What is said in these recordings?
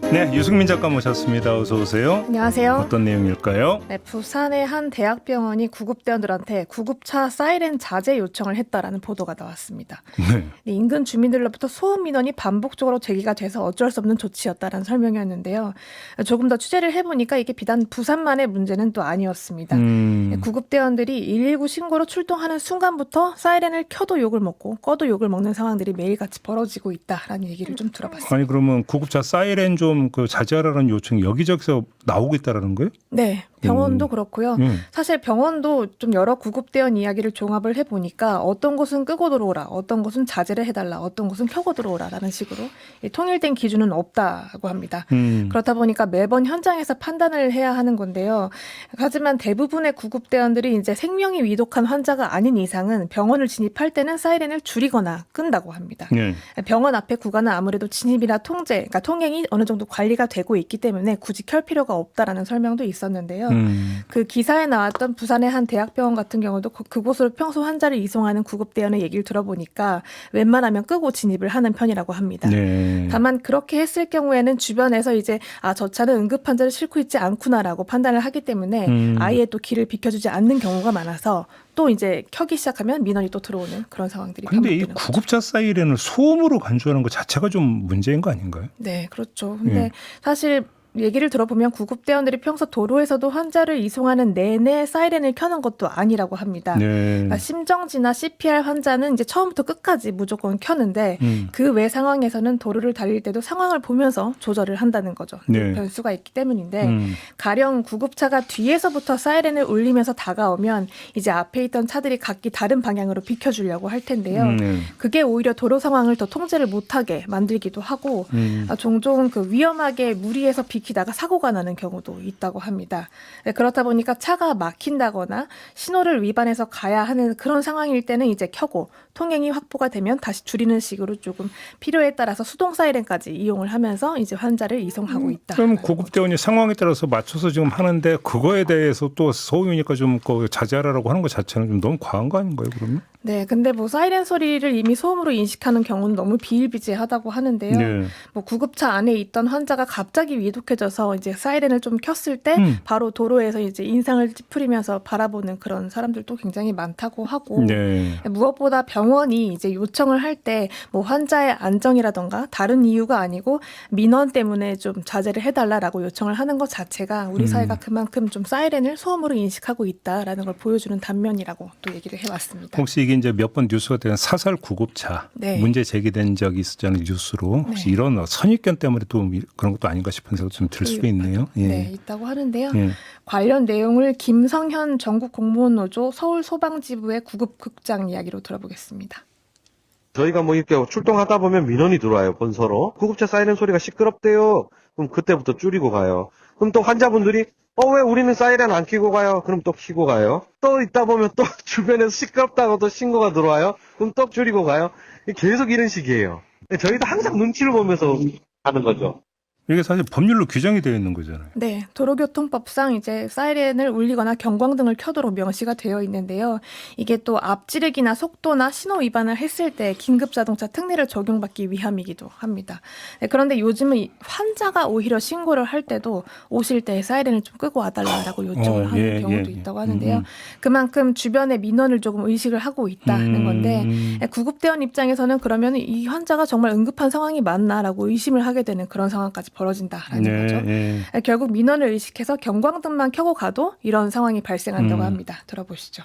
네, 유승민 작가 모셨습니다. 어서 오세요. 안녕하세요. 어떤 내용일까요? 네, 부산의 한 대학병원이 구급대원들한테 구급차 사이렌 자제 요청을 했다라는 보도가 나왔습니다. 네. 인근 주민들로부터 소음 민원이 반복적으로 제기가 돼서 어쩔 수 없는 조치였다라는 설명이었는데요. 조금 더 취재를 해보니까 이게 비단 부산만의 문제는 또 아니었습니다. 구급대원들이 119 신고로 출동하는 순간부터 사이렌을 켜도 욕을 먹고 꺼도 욕을 먹는 상황들이 매일같이 벌어지고 있다라는 얘기를 좀 들어봤습니다. 아니 그러면 구급차 사이렌 좀 자제하라는 요청이 여기저기서 나오고 있다라는 거예요? 네. 병원도 그렇고요. 사실 병원도 좀 여러 구급대원 이야기를 종합을 해보니까 어떤 곳은 끄고 들어오라, 어떤 곳은 자제를 해달라, 어떤 곳은 켜고 들어오라라는 식으로 통일된 기준은 없다고 합니다. 그렇다 보니까 매번 현장에서 판단을 해야 하는 건데요. 하지만 대부분의 구급대원들이 이제 생명이 위독한 환자가 아닌 이상은 병원을 진입할 때는 사이렌을 줄이거나 끈다고 합니다. 네. 병원 앞에 구간은 아무래도 진입이나 통제, 그러니까 통행이 어느 정도 관리가 되고 있기 때문에 굳이 켤 필요가 없다라는 설명도 있었는데요. 그 기사에 나왔던 부산의 한 대학병원 같은 경우도 그곳으로 평소 환자를 이송하는 구급대원의 얘기를 들어보니까 웬만하면 끄고 진입을 하는 편이라고 합니다. 네. 다만 그렇게 했을 경우에는 주변에서 이제 저 차는 응급 환자를 싣고 있지 않구나라고 판단을 하기 때문에 아예 또 길을 비켜주지 않는 경우가 많아서 또 이제 켜기 시작하면 민원이 또 들어오는 그런 상황들이 근데 이 반복되는 거죠. 구급차 사이렌을 소음으로 간주하는 것 자체가 좀 문제인 거 아닌가요? 네, 그렇죠. 근데 사실 얘기를 들어보면 구급대원들이 평소 도로에서도 환자를 이송하는 내내 사이렌을 켜는 것도 아니라고 합니다. 네. 그러니까 심정지나 CPR 환자는 이제 처음부터 끝까지 무조건 켜는데 그 외 상황에서는 도로를 달릴 때도 상황을 보면서 조절을 한다는 거죠. 네. 변수가 있기 때문인데 가령 구급차가 뒤에서부터 사이렌을 울리면서 다가오면 이제 앞에 있던 차들이 각기 다른 방향으로 비켜주려고 할 텐데요. 그게 오히려 도로 상황을 더 통제를 못하게 만들기도 하고 종종 그 위험하게 무리해서 비키다가 사고가 나는 경우도 있다고 합니다. 네, 그렇다 보니까 차가 막힌다거나 신호를 위반해서 가야 하는 그런 상황일 때는 이제 켜고 통행이 확보가 되면 다시 줄이는 식으로 조금 필요에 따라서 수동 사이렌까지 이용을 하면서 이제 환자를 이송하고 있다. 그럼 구급대원이 상황에 따라서 맞춰서 지금 하는데 그거에 대해서 또 소음이니까 좀 자제하라고 하는 것 자체는 좀 너무 과한 거 아닌가요, 그러면? 네, 근데 뭐 사이렌 소리를 이미 소음으로 인식하는 경우는 너무 비일비재하다고 하는데요. 네. 뭐 구급차 안에 있던 환자가 갑자기 위독해져서 이제 사이렌을 좀 켰을 때 바로 도로에서 이제 인상을 찌푸리면서 바라보는 그런 사람들도 굉장히 많다고 하고 네. 무엇보다 병원이 이제 요청을 할 때 뭐 환자의 안정이라던가 다른 이유가 아니고 민원 때문에 좀 자제를 해달라라고 요청을 하는 것 자체가 우리 사회가 그만큼 좀 사이렌을 소음으로 인식하고 있다라는 걸 보여주는 단면이라고 또 얘기를 해왔습니다. 혹시 이게 이제 몇 번 뉴스가 된 사설 구급차 네. 문제 제기된 적이 있었잖아요, 뉴스로. 혹시 네. 이런 선입견 때문에 또 그런 것도 아닌가 싶은 생각 좀 들 수도 있네요. 예. 네, 있다고 하는데요. 예. 관련 내용을 김성현 전국공무원노조 서울소방지부의 구급국장 이야기로 들어보겠습니다. 저희가 뭐 이렇게 출동하다 보면 민원이 들어와요, 본서로. 구급차 사이렌 소리가 시끄럽대요. 그럼 그때부터 줄이고 가요. 그럼 또 환자분들이 왜 우리는 사이렌 안 켜고 가요? 그럼 또 켜고 가요. 또 있다 보면 또 주변에서 시끄럽다고 또 신고가 들어와요. 그럼 또 줄이고 가요. 계속 이런 식이에요. 저희도 항상 눈치를 보면서 하는 거죠. 이게 사실 법률로 규정이 되어 있는 거잖아요. 네, 도로교통법상 이제 사이렌을 울리거나 경광등을 켜도록 명시가 되어 있는데요. 이게 또 앞지르기나 속도나 신호 위반을 했을 때 긴급자동차 특례를 적용받기 위함이기도 합니다. 네, 그런데 요즘은 환자가 오히려 신고를 할 때도 오실 때 사이렌을 좀 끄고 와달라고 요청을 하는 경우도 있다고 하는데요. 그만큼 주변의 민원을 조금 의식을 하고 있다는 건데 구급대원 입장에서는 그러면 이 환자가 정말 응급한 상황이 맞나라고 의심을 하게 되는 그런 상황까지 벌어진다라는 거죠. 결국 민원을 의식해서 경광등만 켜고 가도 이런 상황이 발생한다고 합니다. 들어보시죠.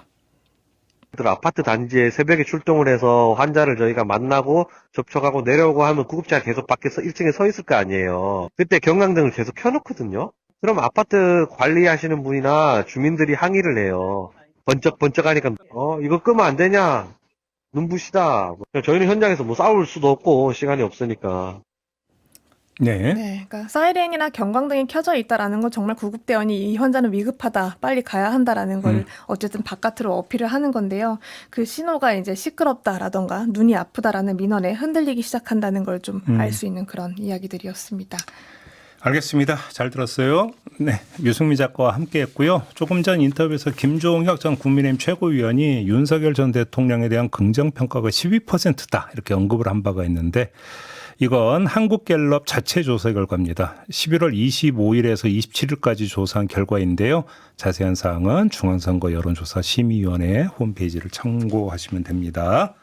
아파트 단지에 새벽에 출동을 해서 환자를 저희가 만나고 접촉하고 내려오고 하면 구급차가 계속 밖에서 1층에 서 있을 거 아니에요. 그때 경광등을 계속 켜놓거든요. 그럼 아파트 관리하시는 분이나 주민들이 항의를 해요. 번쩍번쩍 하니까 이거 끄면 안 되냐? 눈부시다. 저희는 현장에서 뭐 싸울 수도 없고 시간이 없으니까. 네. 네, 그러니까 사이렌이나 경광등이 켜져 있다라는 건 정말 구급대원이 이 환자는 위급하다, 빨리 가야 한다라는 걸 어쨌든 바깥으로 어필을 하는 건데요. 그 신호가 이제 시끄럽다라던가 눈이 아프다라는 민원에 흔들리기 시작한다는 걸 좀 알 수 있는 그런 이야기들이었습니다. 알겠습니다. 잘 들었어요. 네, 유승민 작가와 함께했고요. 조금 전 인터뷰에서 김종혁 전 국민의힘 최고위원이 윤석열 전 대통령에 대한 긍정평가가 12%다 이렇게 언급을 한 바가 있는데 이건 한국갤럽 자체 조사 결과입니다. 11월 25일에서 27일까지 조사한 결과인데요. 자세한 사항은 중앙선거 여론조사 심의위원회 홈페이지를 참고하시면 됩니다.